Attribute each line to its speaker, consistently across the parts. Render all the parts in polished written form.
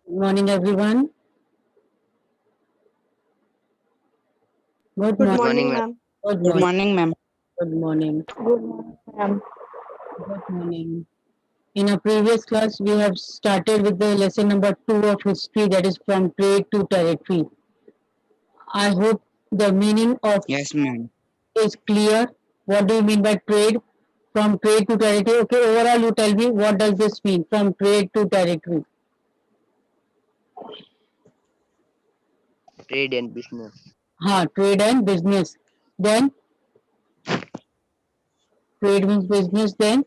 Speaker 1: Good morning, everyone. Good
Speaker 2: Good
Speaker 1: morning.
Speaker 3: Good morning,
Speaker 2: morning,
Speaker 3: ma'am.
Speaker 2: ma'am.
Speaker 1: Good
Speaker 4: Good
Speaker 1: morning.
Speaker 4: morning, ma'am.
Speaker 1: Good morning.
Speaker 2: Good morning, ma'am.
Speaker 1: Good morning. In our previous class, we have started with the lesson number 2 of history, that is from trade to territory. I hope the meaning of
Speaker 4: Yes, ma'am.
Speaker 1: is clear. What do you mean by trade? From trade to territory. Okay, overall, you tell me what does this mean from trade to territory?
Speaker 3: Trade and business.
Speaker 1: Trade and business. Then trade means business. Then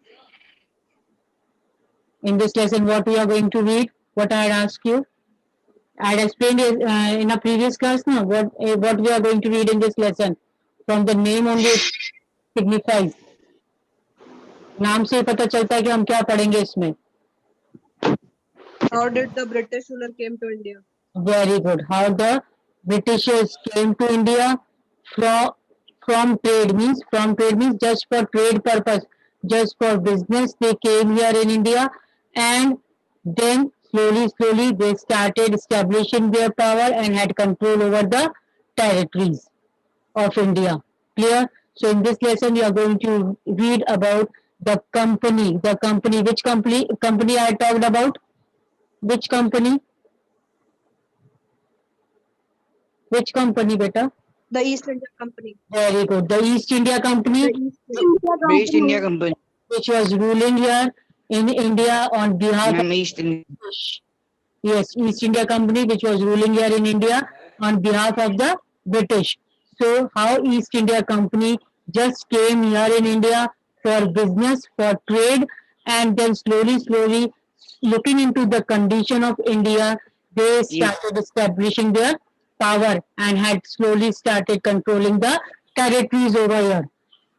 Speaker 1: in this lesson, what we are going to read? What I had asked you. I had explained in a previous class now what we are going to read in this lesson. From the name only it signifies. नाम से ही पता चलता है कि हम क्या पढ़ेंगे इसमें.
Speaker 2: How did the British ruler came to India?
Speaker 1: Very good. How the Britishers came to India from from trade means just for trade purpose, just for business. They came here in India, and then slowly they started establishing their power and had control over the territories of India. Clear? So in this lesson, we are going to read about the company. The company, which company I talked about? Which company? Which company, beta?
Speaker 2: The East India Company.
Speaker 1: Very good. The East India
Speaker 2: The
Speaker 1: Company,
Speaker 2: East India
Speaker 4: East India
Speaker 2: Company.
Speaker 4: Company.
Speaker 1: which was ruling here in India on behalf of
Speaker 4: Ma'am, East India.
Speaker 1: British. Yes, East India Company, which was ruling here in India on behalf of the British. So, how East India Company just came here in India for business, for trade, and then slowly, looking into the condition of India, they
Speaker 4: Yes.
Speaker 1: started establishing their power and had slowly started controlling the territories over here.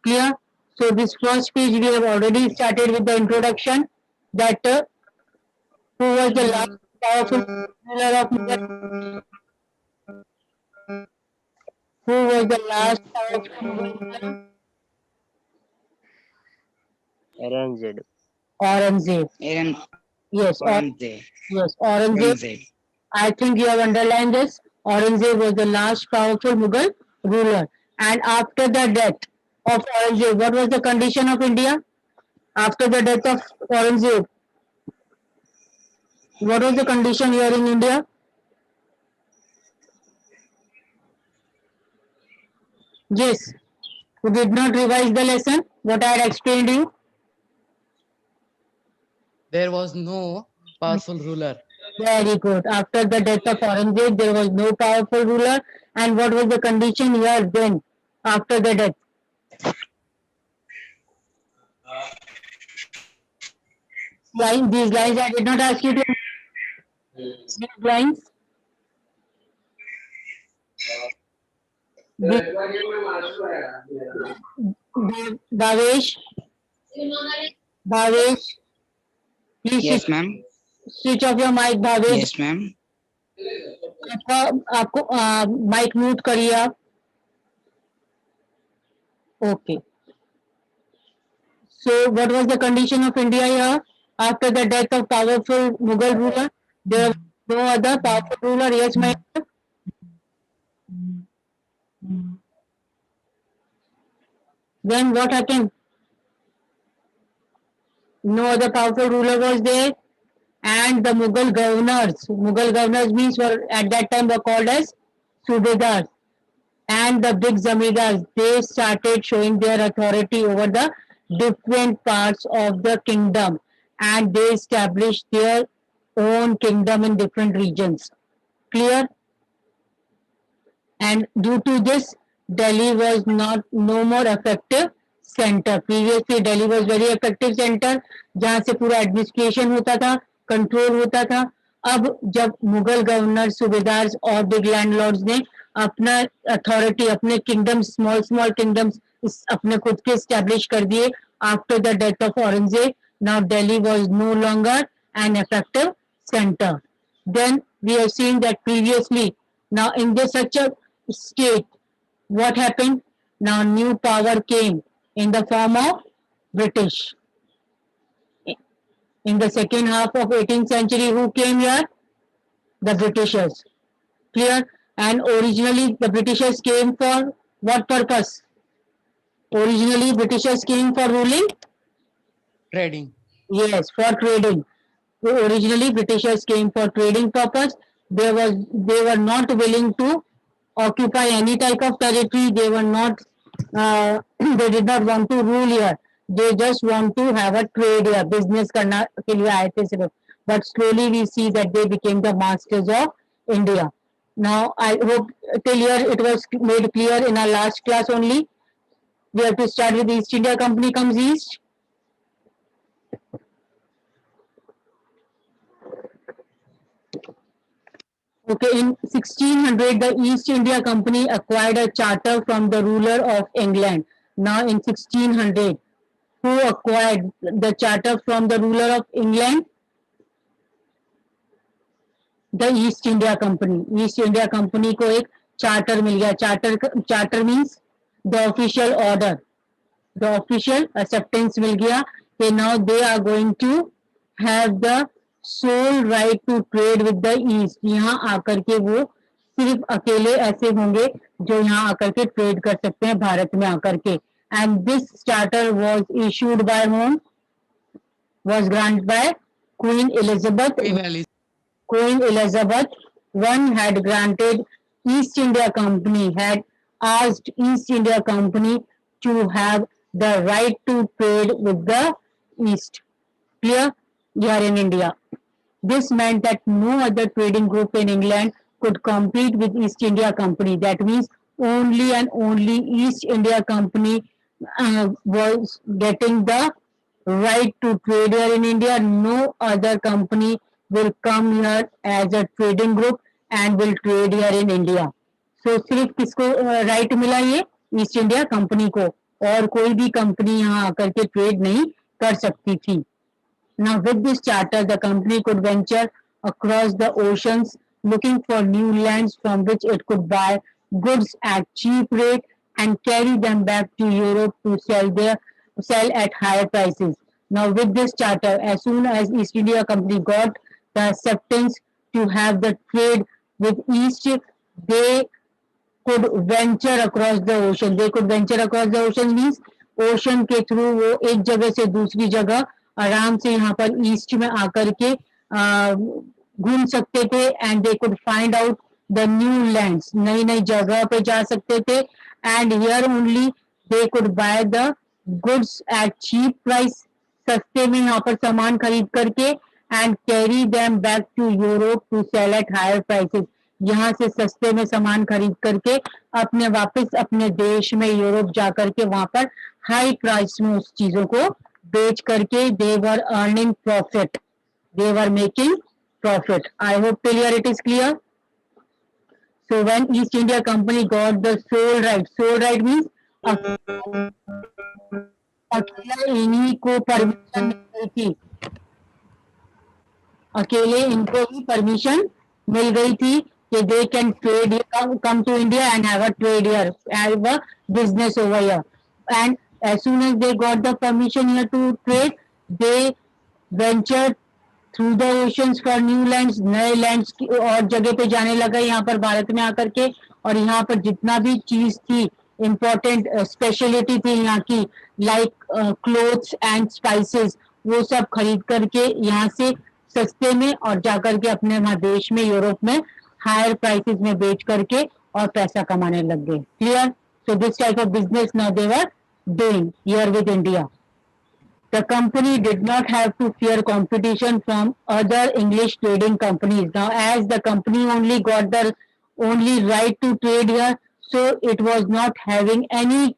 Speaker 1: Clear? So, this first page we have already started with the introduction that who was the last powerful ruler of Mughal? Who was the last powerful Mughal ruler?
Speaker 3: Arranged.
Speaker 1: Aurangzeb.
Speaker 4: Aaron
Speaker 1: Yes,
Speaker 4: Aurangzeb.
Speaker 1: Aurangzeb.
Speaker 4: Aurangzeb.
Speaker 1: I think you have underlined this. Aurangzeb was the last powerful Mughal ruler. And after the death of Aurangzeb, what was the condition of India? After the death of Aurangzeb, what was the condition here in India? Yes, you did not revise the lesson, what I had explained to you.
Speaker 5: There was no powerful ruler.
Speaker 1: Very good. After the death of Aurangzeb, there was no powerful ruler. And what was the condition here then, after the death? These lines I did not ask you to. These lines. Bhavesh, Bhavesh, please
Speaker 4: Yes, ma'am.
Speaker 1: switch off your mic, Bhavesh.
Speaker 4: Yes, ma'am.
Speaker 1: आपको mic mute करिए आप. Okay. So, what was the condition of India here after the death of powerful Mughal ruler? There was no other powerful ruler. Yes, my. Then what happened? No other powerful ruler was there, and the Mughal governors means were at that time were called as Subedars, and the big zamindars, they started showing their authority over the different parts of the kingdom, and they established their own kingdom in different regions. Clear? And due to this, Delhi was not no more effective center. Previously, Delhi was very effective center, जहाँ से पूरा administration होता था, control होता था. अब जब Mughal governor सूबेदार और बिग लैंडलॉर्ड्स ने अपना अथॉरिटी, अपने किंगडम, स्मॉल स्मॉल किंगडम्स अपने खुद के स्टैब्लिश कर दिए after the death of Aurangzeb. Now Delhi was no longer an effective center. Then we have seen that previously, now in this such a state, what happened? Now new power came in the form of British. In the second half of 18th century, who came here? the Britishers. Clear? And originally the Britishers came for what purpose? Originally Britishers came for ruling?
Speaker 5: Trading.
Speaker 1: Yes, for trading. So originally Britishers came for trading purpose. They were not willing to occupy any type of territory. They were not they did not want to rule here. They just want to have a trade here. Business करना के लिए आए थे सिर्फ. But slowly we see that they became the masters of India. Now I hope till here it was made clear in our last class only. We have to start with the East India Company comes east. Okay, in 1600, the East India Company acquired a charter from the ruler of England. Now, in 1600, who acquired the charter from the ruler of England? The East India Company. East India Company को एक charter मिल गया. Charter means the official order. The official acceptance मिल गया कि now they are going to have the sole right to trade with the East. यहाँ आकर के वो सिर्फ अकेले ऐसे होंगे जो यहाँ आकर के ट्रेड कर सकते हैं भारत में आकर के. And this charter was issued by whom? Was granted by Queen Elizabeth. Queen Elizabeth I had granted East India Company, had asked East India Company to have the right to trade with the East. Clear? Here in India. This meant that no other trading group in England could compete with East India Company. That means only and only East India Company was getting the right to trade here in India. No other company will come here as a trading group and will trade here in India. So सिर्फ किसको right मिला ये east India company को, और कोई भी company यहाँ आकर के ट्रेड नहीं कर सकती थी. Now with this charter, the company could venture across the oceans looking for new lands from which it could buy goods at cheap rate and carry them back to Europe to sell at higher prices. Now with this charter, as soon as East India Company got the acceptance to have the trade with East, they could venture across the ocean. They could venture across the ocean means ocean के through वो एक जगह से दूसरी जगह आराम से यहाँ पर ईस्ट में आकर के घूम सकते थे. And they could find out the new lands, नई नई जगह पे जा सकते थे. And here only they could buy the goods at cheap price, सस्ते में यहाँ पर सामान खरीद करके, and carry them back to Europe to sell at higher prices. यहाँ से सस्ते में सामान खरीद करके अपने वापस अपने देश में यूरोप जा करके वहां पर हाई प्राइस में उस चीजों को बेच करके they were earning profit. They were making profit. I hope till here it is clear. So when East India Company got the sole right means अकेला इन्हीं को परमिशन मिल गई थी, अकेले इनको ही परमिशन मिल गई थी कि they can trade here, come to India and have a trade here, have a business over here. And as soon as they got the permission here to trade, they ventured through the oceans for new lands. नए lands और जगह पे जाने लगा यहाँ पर भारत में आकर के, और यहाँ पर जितना भी चीज थी important speciality थी यहाँ की, like clothes and spices, वो सब खरीद करके यहाँ से सस्ते में और जाकर के अपने वहाँ देश में यूरोप में हायर प्राइसेस में बेच करके और पैसा कमाने लग गए. Clear? So this type of business now they were doing here with India. The company did not have to fear competition from other English trading companies. Now, as the company only got the only right to trade here, so it was not having any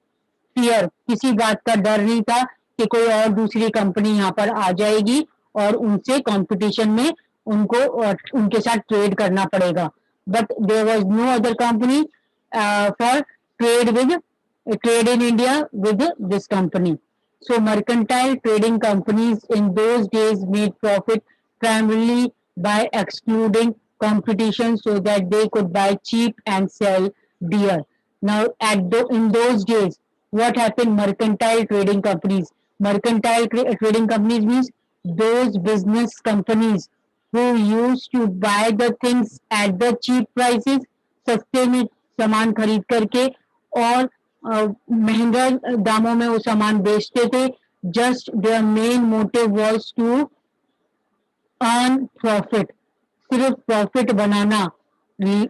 Speaker 1: fear. किसी बात का डर नहीं था कि कोई और दूसरी कंपनी यहाँ पर आ जाएगी और उनसे कंपटीशन में उनको उनके साथ ट्रेड करना पड़ेगा. But there was no other company for trade in India with this company. So mercantile trading companies in those days made profit primarily by excluding competition so that they could buy cheap and sell dear. Now in those days, what happened? Mercantile trading companies. Mercantile trading companies means those business companies who used to buy the things at the cheap prices, सस्ते में सामान खरीद करके और महंगा दामों में वो सामान बेचते थे. Just their main motive was to earn profit. सिर्फ प्रॉफिट बनाना,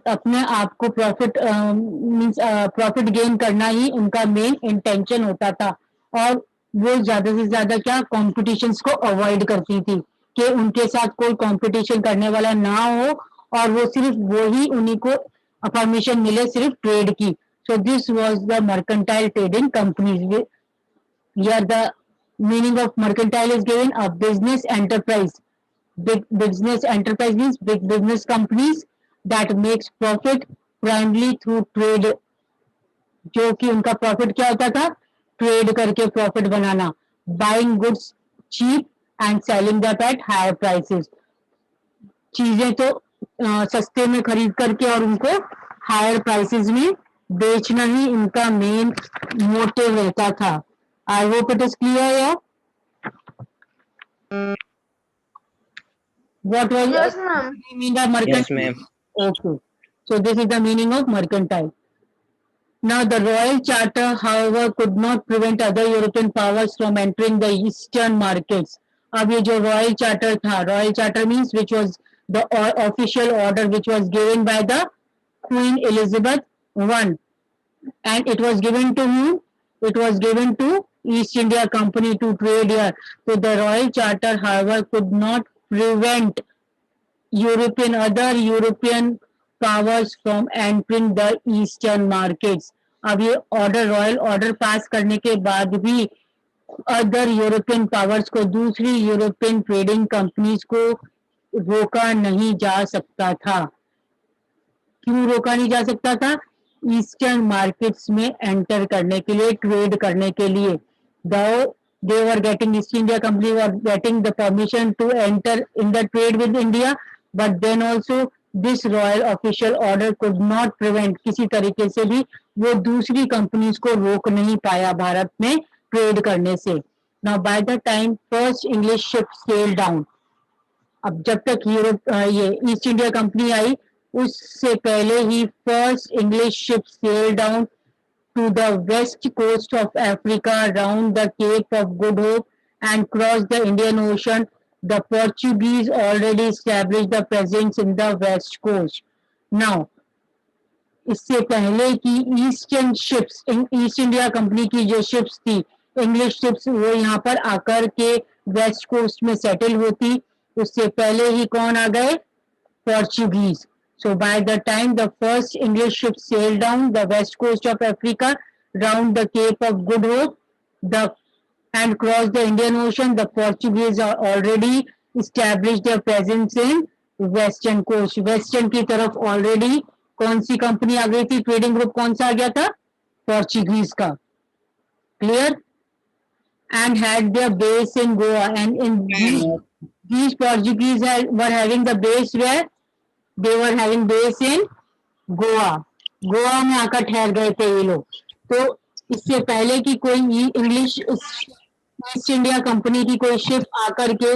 Speaker 1: अपने आप को प्रॉफिट मींस प्रॉफिट गेन करना ही उनका मेन इंटेंशन होता था. और वो ज्यादा से ज्यादा क्या कॉम्पिटिशन्स को अवॉइड करती थी कि उनके साथ कोई कंपटीशन करने वाला ना हो और वो सिर्फ वही उन्हीं को परमिशन मिले सिर्फ ट्रेड की. So this was the mercantile trading companies. Here the meaning of mercantile is given: a business enterprise. Big business enterprise means big business companies that makes profit primarily through trade. जो कि उनका profit क्या होता था? Trade करके profit banana. Buying goods cheap and selling them at higher prices. चीजें तो सस्ते में खरीद करके और उनको हायर प्राइसेस में बेचना ही इनका मेन मोटिव रहता था. I hope it is clear here. What was
Speaker 2: Yes, ma'am.
Speaker 1: the meaning of mercantile?
Speaker 3: Yes, ma'am.
Speaker 1: Okay. So this is the meaning of mercantile. Now the Royal Charter, however, could not prevent other European powers from entering the Eastern markets. अब ये जो Royal Charter था, Royal Charter means which was the official order which was given by the Queen Elizabeth I, and it was given to whom? It was given to East India Company to trade here. So the Royal Charter, however, could not prevent other European powers from entering the Eastern markets. अब ये order royal order pass करने के बाद भी other European powers को, दूसरी European trading companies को रोका नहीं जा सकता था. क्यों रोका नहीं जा सकता था? ईस्टर्न मार्केट्स में एंटर करने के लिए, ट्रेड करने के लिए. They were getting, East India Company were getting the permission to enter in the trade with India, but then also this royal official order could not prevent, किसी तरीके से भी वो दूसरी कंपनीज को रोक नहीं पाया भारत में ट्रेड करने से. Now by the time first English ship sailed down, अब जब तक यूरोप ये ईस्ट इंडिया कंपनी आई उससे पहले ही first English ship sail down to the west coast of Africa around the Cape of Good Hope and crossed the Indian Ocean. The Portuguese already established the presence in the west coast. Now, इससे पहले की eastern ships, east India company की जो ships थी, English ships, वो यहाँ पर आकर के वेस्ट कोस्ट में सेटल होती. उससे पहले ही कौन आ गए? Portuguese. So by the time the first English ship sailed down the west coast of Africa round the Cape of Good Hope and crossed the Indian Ocean, the Portuguese are already established their presence in western coast. Western की तरफ already कौन सी company आ गई थी? Trading group कौन सा आ गया था? Portuguese का. Clear? And had their base in Goa, and in these Portuguese were having the base where? They were having base in Goa. Goa में आकर ठहर गए थे ये लोग. तो इससे पहले कि कोई इंग्लिश ईस्ट इंडिया कंपनी की कोई शिप आकर के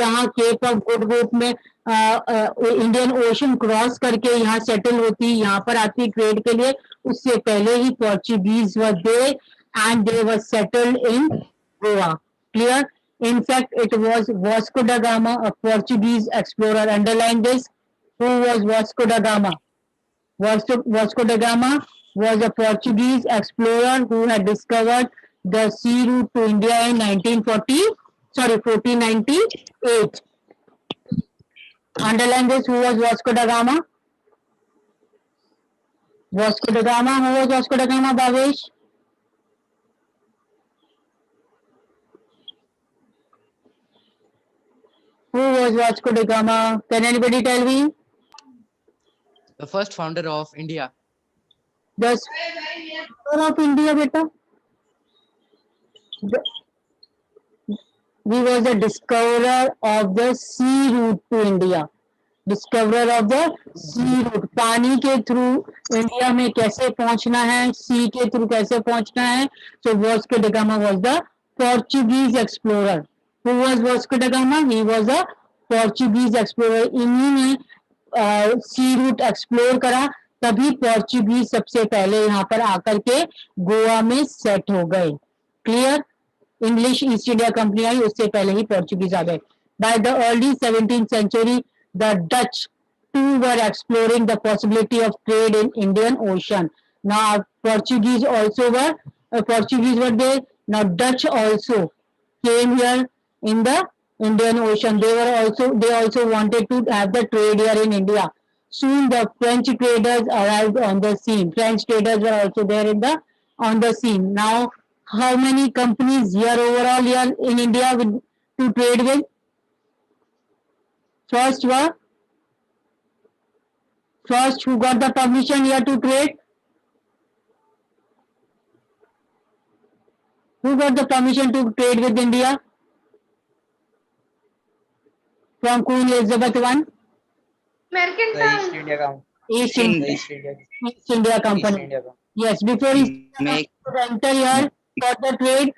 Speaker 1: यहाँ केप ऑफ गुड होप में इंडियन ओशन क्रॉस करके यहाँ सेटल होती, यहाँ पर आती ट्रेड के लिए, उससे पहले ही Portuguese were there and they were settled in Goa. Clear? In fact, it was Vasco da Gama, a Portuguese explorer. Underline this. Who was Vasco da Gama? Vasco da Gama was a Portuguese explorer who had discovered the sea route to India in 1498. Underline this. Who was Vasco da Gama? Vasco da Gama. Who was Vasco da Gama, Bhavesh? Who was Vasco da Gama? Can anybody tell me?
Speaker 5: The first founder of India.
Speaker 1: The founder of India, beta. He was the discoverer of the sea route to India. Discoverer of the sea route. पानी के through India में कैसे पहुंचना है, सी के through कैसे पहुंचना है. So Vasco da Gama was the Portuguese explorer. Who was Vasco da Gama? He was a Portuguese explorer, इन्हीं ने सी रूट एक्सप्लोर करा, तभी पोर्चुगीज सबसे पहले यहाँ पर आकर के गोवा में सेट हो गए. Clear? English East India Company आई, उससे पहले ही पोर्चुगीज आ गए. By the early 17th century the Dutch too were exploring the possibility of trade in Indian Ocean. Now Portuguese were there. Now Dutch also came here in the Indian Ocean. They also wanted to have the trade here in India. Soon the French traders arrived on the scene. French traders were also there on the scene. Now how many companies here overall here in India to trade with? First, who got the permission here to trade? Who got the permission to trade with India? From Queen Elizabeth I?
Speaker 2: Mercantile.
Speaker 4: East India Company.
Speaker 1: East India
Speaker 4: East India.
Speaker 1: Company.
Speaker 4: East India Company.
Speaker 1: Yes, before East
Speaker 4: Make
Speaker 1: India enter here for the trade.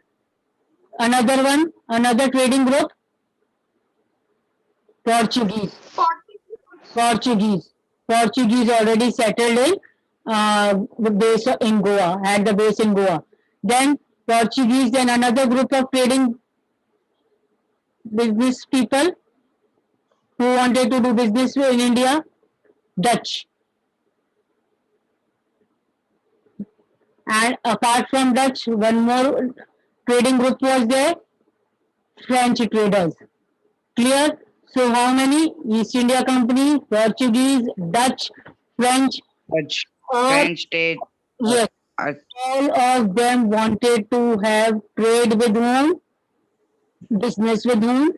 Speaker 1: Another trading group. Portuguese already settled in the base in Goa, had the base in Goa. Then Portuguese, then another group of trading business people who wanted to do business in India, Dutch. And apart from Dutch, one more trading group was there, French traders. Clear? So how many? East India Company, Portuguese, Dutch, French,
Speaker 4: French state.
Speaker 1: yes, all of them wanted to have trade with whom? Business with whom?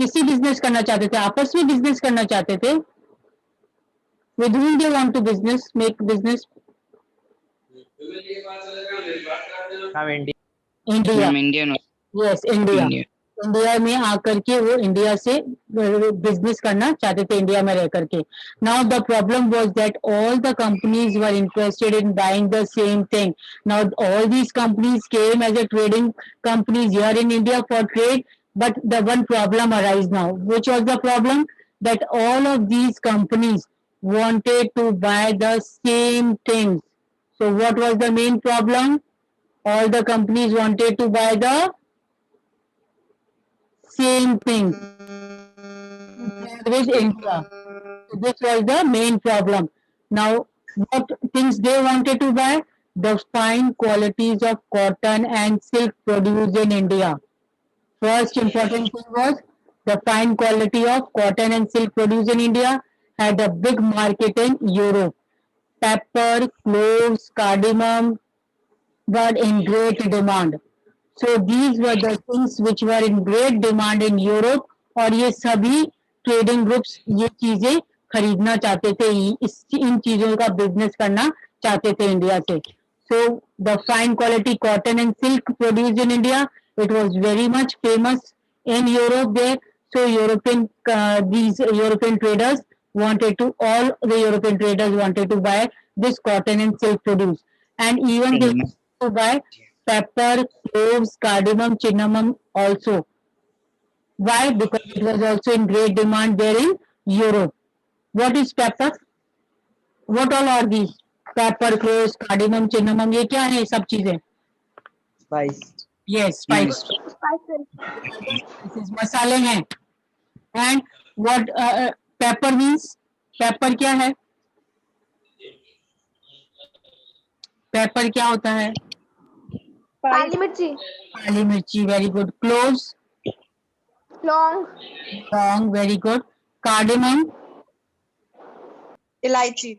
Speaker 1: किसी business करना चाहते थे, आपस में business करना चाहते थे. With whom they want to make business?
Speaker 4: From India.
Speaker 1: India.
Speaker 4: From Indian.
Speaker 1: Yes, India.
Speaker 4: India.
Speaker 1: India में आकर के वो इंडिया से बिजनेस करना चाहते थे, इंडिया में रह करके. Now the problem was that all the companies were interested in buying the same thing. Now all these companies came as a trading companies here in India for trade, but the one problem arise now. Which was the problem? That all of these companies wanted to buy the same things. So what was the main problem? All the companies wanted to buy the same thing with India. So this was the main problem. Now, what things they wanted to buy? The fine qualities of cotton and silk produced in India. First important thing was the fine quality of cotton and silk produced in India had a big market in Europe. Pepper, cloves, cardamom were in great demand. So these were the things which were in great demand in Europe, और ये सभी trading groups ये चीजें खरीदना चाहते थे, इन चीजों का बिजनेस करना चाहते थे इंडिया से. So the fine quality cotton and silk produced in India, it was very much famous in Europe there. So these European traders all the European traders wanted to buy this cotton and silk produce, and even they wanted to buy pepper, cloves, cardamom, cinnamon also. Why? Because it was also in great demand there in Europe. What is pepper? What all are these? Pepper, cloves, cardamom, cinnamon. ये क्या है सब चीजें?
Speaker 4: Spice.
Speaker 1: Yes, spice. मसाले हैं. And what pepper means? Pepper क्या है? Pepper क्या होता है?
Speaker 2: काली मिर्ची.
Speaker 1: काली मिर्ची, very good. Cloves,
Speaker 2: लौंग.
Speaker 1: very good. Cardamom,
Speaker 2: इलायची.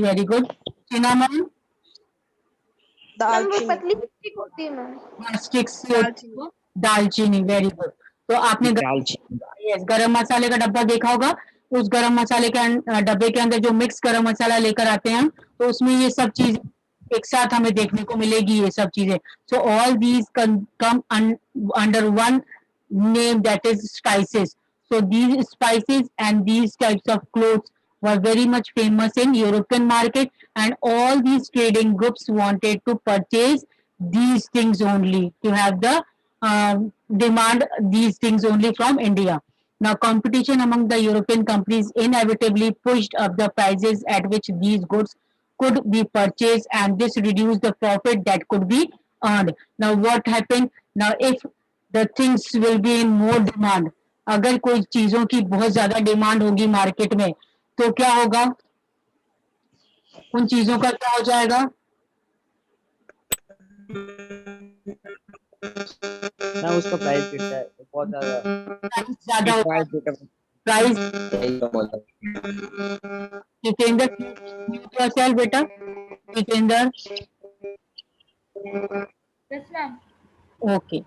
Speaker 1: very good. Cinnamon,
Speaker 2: दालचीनी.
Speaker 6: पतली स्टिक होती है मैम.
Speaker 1: sticks, दालचीनी, very good. तो आपने गरम मसाले का डब्बा देखा होगा, उस गरम मसाले के डब्बे के अंदर जो मिक्स गरम मसाला लेकर आते हैं हम, तो उसमें ये सब चीज एक साथ हमें देखने को मिलेगी, ये सब चीजें. So all these come under one name, that is spices. So these spices and these types of clothes were very much famous in European market, and all these trading groups wanted to purchase these things only to have the demand these things only from India. Now, competition among the European companies inevitably pushed up the prices at which these goods could be purchased, and this reduced the profit that could be earned. Now, what happened? Now, if the things will be in more demand, अगर कोई चीजों की बहुत ज्यादा demand होगी market में, तो क्या होगा? उन चीजों का क्या हो जाएगा?
Speaker 4: ना उसका प्राइस गिरता है बहुत ज्यादा,
Speaker 1: प्राइस ज्यादा होता है, प्राइस जितेंद्र yourself बेटा, Jitendra.
Speaker 6: Yes, ma'am.
Speaker 1: Okay.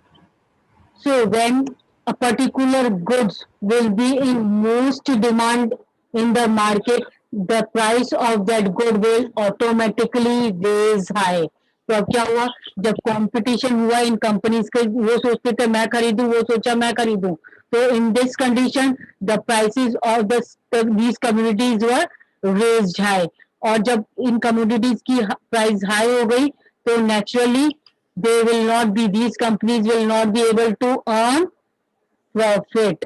Speaker 1: So when a particular goods will be in most demand in the market, the price of that good will automatically raise high. तो अब क्या हुआ? जब कंपटीशन हुआ इन कंपनीज के, वो सोचते थे मैं खरीदूं, वो सोचा मैं खरीदूं, तो in this condition the prices of these communities were raised high. और जब इन कम्युनिटीज की प्राइस हाई हो गई, तो naturally they will not be, these companies will not be able to earn profit.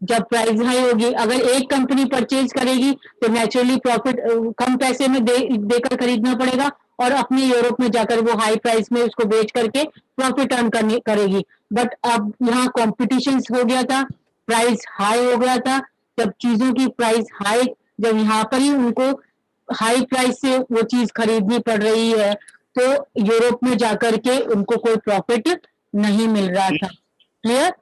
Speaker 1: जब प्राइस हाई होगी, अगर एक कंपनी परचेज करेगी तो नेचुरली प्रॉफिट कम पैसे में देकर खरीदना पड़ेगा, और अपने यूरोप में जाकर वो हाई प्राइस में उसको बेच करके प्रॉफिट अर्न करेगी. बट अब यहाँ कॉम्पिटिशन हो गया था, प्राइस हाई हो गया था. जब चीजों की प्राइस हाई, जब यहाँ पर ही उनको हाई प्राइस से वो चीज खरीदनी पड़ रही है, तो यूरोप में जाकर के उनको कोई प्रॉफिट नहीं मिल रहा था. Clear?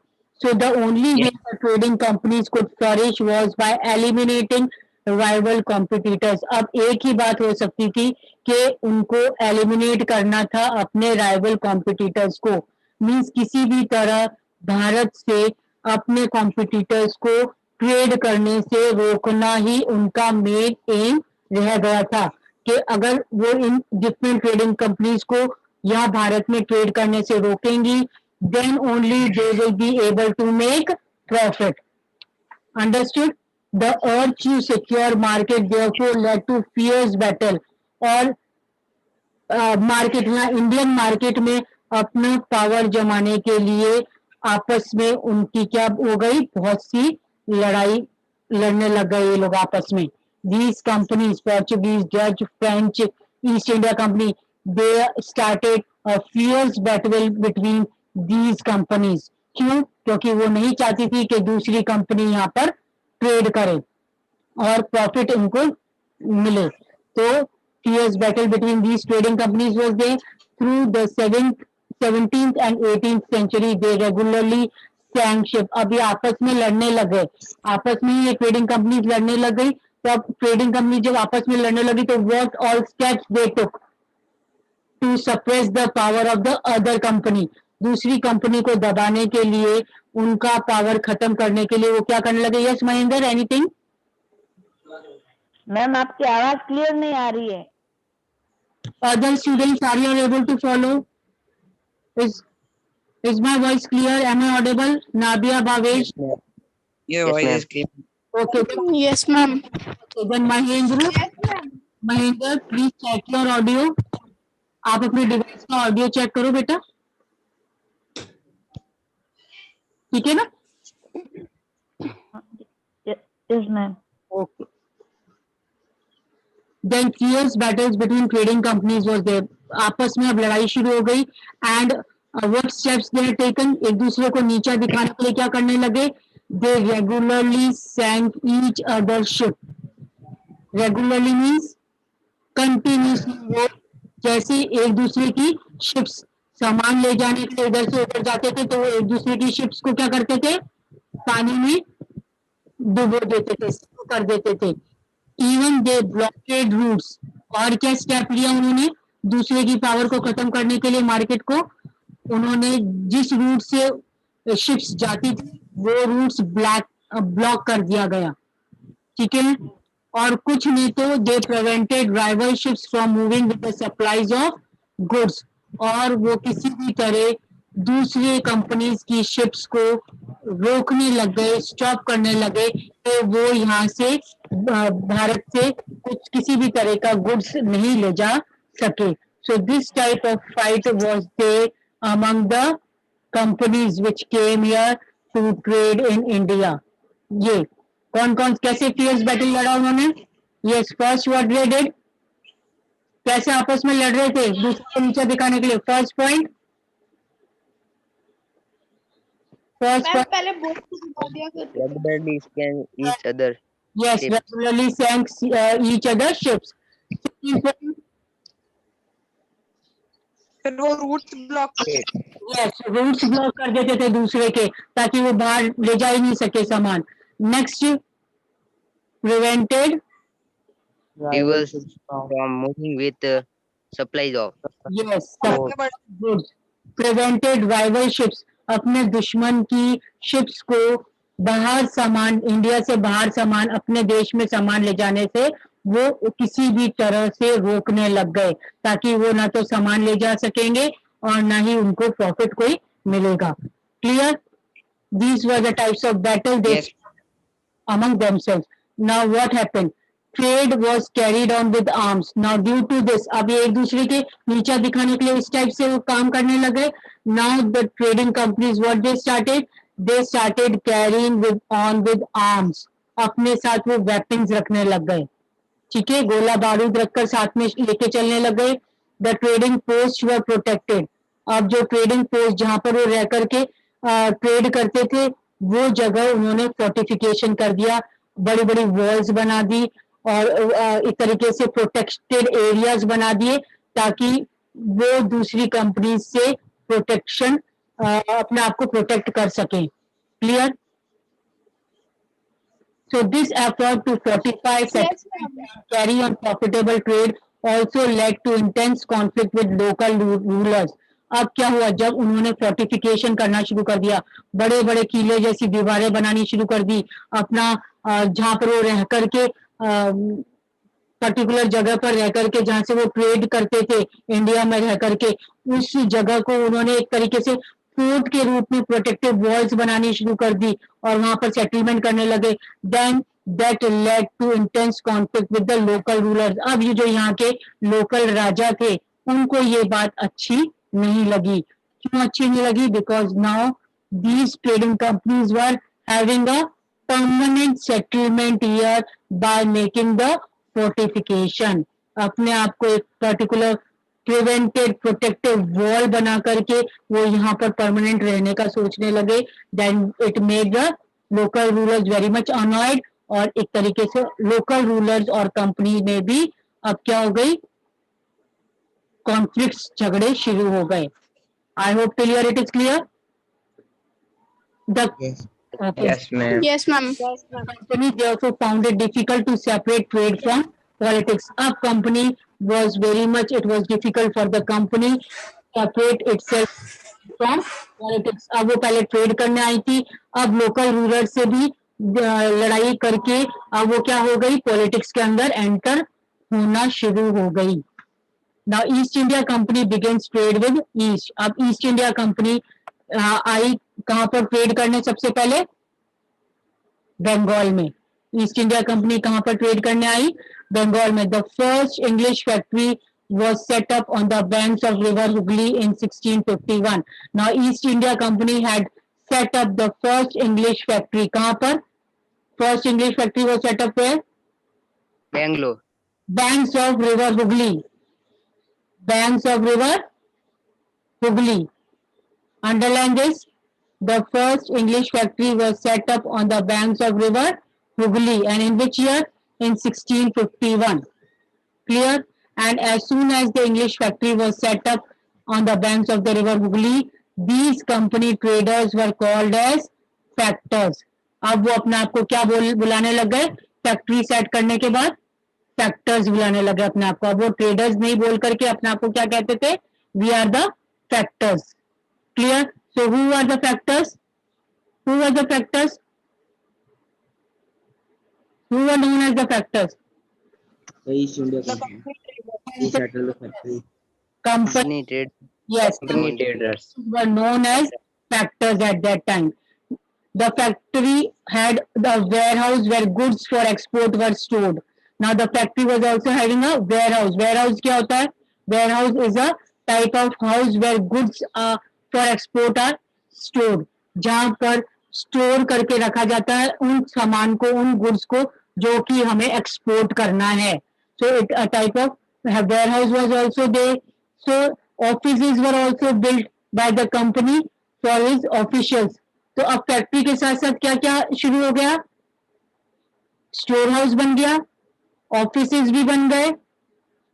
Speaker 1: So the only way the trading companies could flourish was by eliminating rival competitors. अब एक ही बात हो सकती थी कि उनको एलिमिनेट करना था अपने rival competitors को. मीन्स किसी भी तरह भारत से अपने competitors को ट्रेड करने से रोकना ही उनका मेन एम रह गया था, कि अगर वो इन डिफरेंट ट्रेडिंग कंपनीज को यहाँ भारत में ट्रेड करने से रोकेंगी, then only they will be able to make profit. Understood? The urge to secure market therefore led to fierce battle. और मार्केट, यहाँ इंडियन मार्केट में अपना पावर जमाने के लिए आपस में उनकी क्या हो गई? बहुत सी लड़ाई लड़ने लग गए ये लोग आपस में. These companies, Portuguese, Dutch, French, East India Company, they started a fierce battle between these companies. क्यों? क्योंकि वो नहीं चाहती थी कि दूसरी कंपनी यहाँ पर ट्रेड करे और प्रॉफिट उनको मिले. तो fierce battle between these trading companies was there. Through the 17th and 18th century, they regularly sank ship. अब ये आपस में लड़ने लग गए, आपस में ये ट्रेडिंग कंपनीज लड़ने लग गई. तो अब ट्रेडिंग कंपनी जब आपस में लड़ने लगी, तो what all steps they took to suppress the power of the other company. दूसरी कंपनी को दबाने के लिए, उनका पावर खत्म करने के लिए वो क्या करने लगे? Yes Mahendra, anything?
Speaker 7: मैम आपकी आवाज क्लियर नहीं आ रही है.
Speaker 1: Other students, are you able to follow? Is my voice clear? Am I audible? Nabia, Bhavesh?
Speaker 4: Your voice is clear.
Speaker 1: Okay.
Speaker 6: Yes, ma'am.
Speaker 1: Okay, then Mahendra, Mahendra, please check your audio. आप अपने device का audio check करो बेटा, ठीक है ना?
Speaker 7: Yes, ma'am.
Speaker 1: Okay. Then fierce battles between trading companies was there. आपस में अब लड़ाई शुरू हो गई. And what steps they had taken? एक दूसरे को नीचा दिखाने के लिए क्या करने लगे? They regularly sank each other's ship. Regularly means continuously. वो जैसे एक दूसरे की शिप्स सामान ले जाने के लिए इधर से उधर जाते थे, तो वो एक दूसरे की शिप्स को क्या करते थे? पानी में डुबो देते थे, कर देते थे. Even they blockade routes. और क्या स्टेप लिया उन्होंने दूसरे की पावर को खत्म करने के लिए? मार्केट को उन्होंने जिस रूट से शिप्स जाती थी वो रूट्स ब्लॉक कर दिया गया, ठीक है. और कुछ नहीं तो they prevented rival ships from moving with the supplies of goods. और वो किसी भी तरह दूसरे कंपनीज की शिप्स को रोकने लग गए, स्टॉप करने लगे कि वो यहाँ से भारत से कुछ किसी भी तरह का गुड्स नहीं ले जा सके. So this type of fight was there among the companies which came here to trade in India. ये कौन कौन कैसे fierce battle लड़ा उन्होंने? Yes, first what they did, कैसे आपस में लड़ रहे थे दूसरे को नीचे दिखाने के लिए. First point,
Speaker 2: मैम पहले बोर्ड को दिखा दिया फिर
Speaker 3: Regularly scan each other.
Speaker 1: yes,
Speaker 3: ships.
Speaker 1: regularly sank each other's ships. Second point,
Speaker 4: फिर वो routes block
Speaker 1: yes, routes block कर देते थे दूसरे के ताकि वो बाहर ले जा ही नहीं सके सामान. Next, prevented
Speaker 3: Rivers from moving with supplies of.
Speaker 1: yes goods, prevented rival ships, अपने दुश्मन की शिप्स को बाहर सामान, इंडिया से बाहर सामान, अपने देश में सामान ले जाने से वो किसी भी तरह से रोकने लग गए ताकि वो ना तो सामान ले जा सकेंगे और ना ही उनको प्रॉफिट कोई मिलेगा. Clear? These were the types of battle they
Speaker 4: Yes.
Speaker 1: among themselves. Now what happened? Trade was carried on with arms. Now due to this, अब ये एक दूसरे के नीचा दिखाने के लिए इस टाइप से वो काम करने लगे. Now the trading companies, what they started? They started carrying with arms. अपने साथ वो weapons रखने लग गए. ठीक है, गोला बारूद रखकर साथ में लेके चलने लग गए. The trading posts were protected. अब जो ट्रेडिंग पोस्ट जहां पर वो रह करके ट्रेड करते थे वो जगह उन्होंने फोर्टिफिकेशन कर दिया, बड़ी बड़ी वॉल्स बना दी और एक तरीके से प्रोटेक्टेड एरियाज बना दिए ताकि वो दूसरी कंपनी से प्रोटेक्शन अपने आप को प्रोटेक्ट कर सकें. Clear? So this effort to fortify
Speaker 2: Yes, ma'am.
Speaker 1: carry on profitable trade also led to intense conflict with local rulers. अब क्या हुआ, जब उन्होंने फोर्टिफिकेशन करना शुरू कर दिया, बड़े बड़े किले जैसी दीवारें बनानी शुरू कर दी, अपना जहां पर वो रह करके पर्टिकुलर जगह पर रह करके जहां से वो ट्रेड करते थे इंडिया में रह करके, उस जगह को उन्होंने एक तरीके से फोर्ट के रूप में प्रोटेक्टिव वॉल्स बनानी शुरू कर दी और वहां पर सेटलमेंट करने लगे. Then that led to intense conflict with the local rulers. अब ये जो यहाँ के लोकल राजा थे उनको ये बात अच्छी नहीं लगी. क्यों अच्छी नहीं लगी? Because now these trading companies were having a permanent settlement here by making the fortification. अपने आप को एक पर्टिकुलर प्रिवेंटेड प्रोटेक्टिव वॉल बना करके वो यहाँ पर परमानेंट रहने का सोचने लगे. Then it made the local rulers very much annoyed और एक तरीके से लोकल रूलर्स और कंपनी में भी अब क्या हो गई, कॉन्फ्लिक्ट्स, झगड़े शुरू हो गए. I hope clear, it is clear. The
Speaker 3: Yes, ma'am.
Speaker 6: Yes, ma'am.
Speaker 1: company therefore found it difficult to separate trade from politics. Ab company was very much, it was difficult for the company separate itself from politics. अब वो पहले trade करने आई थी, अब local ruler से भी लड़ाई करके अब वो क्या हो गई, पॉलिटिक्स के अंदर एंटर होना शुरू हो गई. Now East India Company begins trade with East. अब ईस्ट इंडिया कंपनी आई कहां पर ट्रेड करने? सबसे पहले बंगाल में. ईस्ट इंडिया कंपनी कहां पर ट्रेड करने आई? बंगाल में. The first English factory was set up on the banks of river Hooghly in 1651. Now East India Company had set up the first English factory. कहां पर? First English factory was set up where?
Speaker 3: Bangalore.
Speaker 1: Banks of river Hooghly. Banks of river Hooghly. Underline this. The first English factory was set up on the banks of river Hooghly, and in which year? In 1651. Clear? And as soon as the English factory was set up on the banks of the river Hooghly, these company traders were called as factors. अब वो अपने आप को क्या बुलाने लग गए? Factory set करने के बाद फैक्टर्स बुलाने लगे अपने आप को. अब वो ट्रेडर्स नहीं बोल करके अपने आप को क्या कहते थे? We are the factors. Clear? So who are the factors? Who are the factors? Who are known as the factors?
Speaker 4: East India Company. They settled the factory.
Speaker 1: Company.
Speaker 3: Company trade.
Speaker 1: Yes.
Speaker 3: Company traders.
Speaker 1: Were known as factors at that time. The factory had the warehouse where goods for export were stored. Now the factory was also having a warehouse. Warehouse क्या होता है? Warehouse is a type of house where goods for export are store, जहां पर store करके रखा जाता है उन सामान को, उन गुड्स को जो कि हमें एक्सपोर्ट करना है. So it a type of warehouse was also there. So offices were also built by the company for his officials. तो अब फैक्ट्री के साथ साथ क्या क्या शुरू हो गया? स्टोर हाउस बन गया, ऑफिसेज भी बन गए.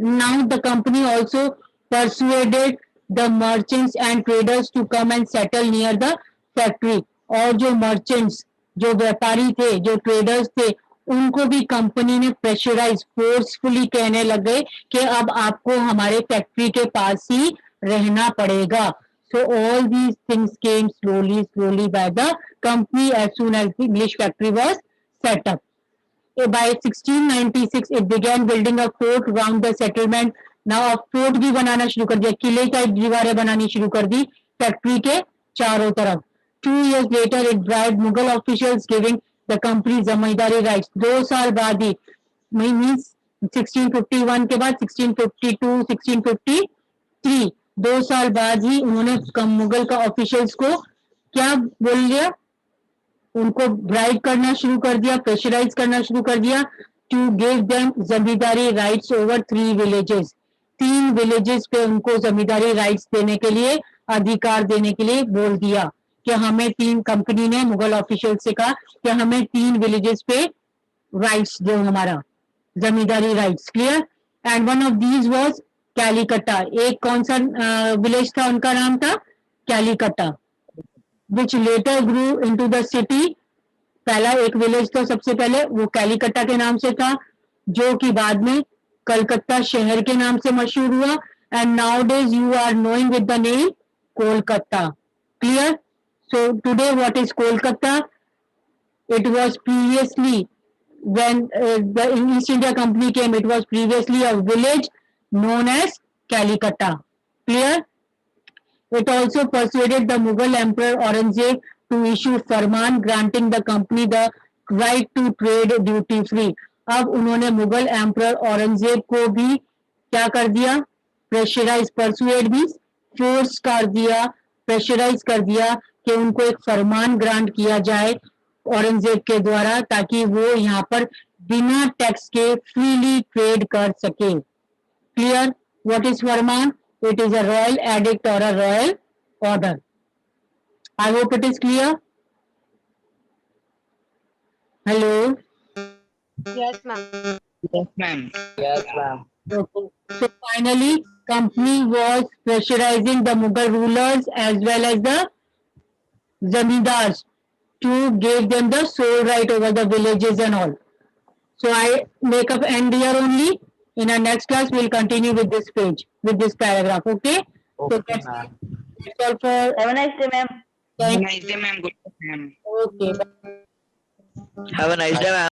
Speaker 1: Now the company also persuaded the merchants and traders to come and settle near the factory. और जो merchants, जो व्यापारी थे, जो traders थे, उनको भी कंपनी ने प्रेशराइज, फोर्सफुली कहने लगे कि अब आपको हमारे फैक्ट्री के पास ही रहना पड़ेगा. So all these things came slowly by the company as soon as the English factory was set up. By 1696 it began building a fort around the settlement. Now अब फोर्ट भी बनाना शुरू कर दिया, किले टाइप दीवारें बनानी शुरू कर दी फैक्ट्री के चारों तरफ. 2 years later it bribed Mughal officials giving the company zamindari rights. 2 साल बाद ही, मीन्स 1651 के बाद 1652, 1653, 2 साल बाद ही उन्होंने मुगल का ऑफिशियल्स को क्या बोल दिया, उनको ब्राइब करना शुरू कर दिया, प्रेशराइज करना शुरू कर दिया. To give them zamindari rights over 3 villages. 3 villages पे उनको जमींदारी राइट्स देने के लिए, अधिकार देने के लिए बोल दिया कि हमें 3, कंपनी ने मुगल ऑफिशियल से कहा कि हमें 3 विलेजेस पे राइट्स दो, हमारा जमींदारी rights. Clear? And one of these was Calcutta. एक कौन सा विलेज था, उनका नाम था कैलीकटा, which later grew into the city. पहला एक विलेज तो सबसे पहले वो कैलीकटा के नाम से था, जो कि बाद में कलकत्ता शहर के नाम से मशहूर हुआ. And nowadays you are knowing with the name Kolkata. Clear? So today what is Kolkata? It was previously, when the East India Company came, it was previously a village known as Calicut. Clear? It also persuaded the Mughal Emperor Aurangzeb to issue Farman granting the company the right to trade duty free. अब उन्होंने Mughal emperor Aurangzeb को भी क्या कर दिया, pressurise, persuade भी force कर दिया, प्रेशराइज कर दिया कि उनको एक फरमान ग्रांट किया जाए औरंगजेब के द्वारा, ताकि वो यहाँ पर बिना टैक्स के फ्रीली ट्रेड कर सके. Clear? What is Farman? It is a royal edict or a royal order. I hope it is clear. Hello.
Speaker 2: Yes, ma'am.
Speaker 4: Yes, ma'am. Yes, ma'am.
Speaker 1: Okay. So finally, company was pressurizing the Mughal rulers as well as the zamindars to give them the sole right over the villages and all. So I make up end here only. In our next class, we'll continue with this page, with this paragraph. Okay? So
Speaker 4: Okay,
Speaker 1: that's
Speaker 4: ma'am.
Speaker 1: all for.
Speaker 7: Have a nice day, ma'am.
Speaker 4: Have a nice day, ma'am. Good day, ma'am.
Speaker 1: Okay.
Speaker 4: Have a nice day, ma'am.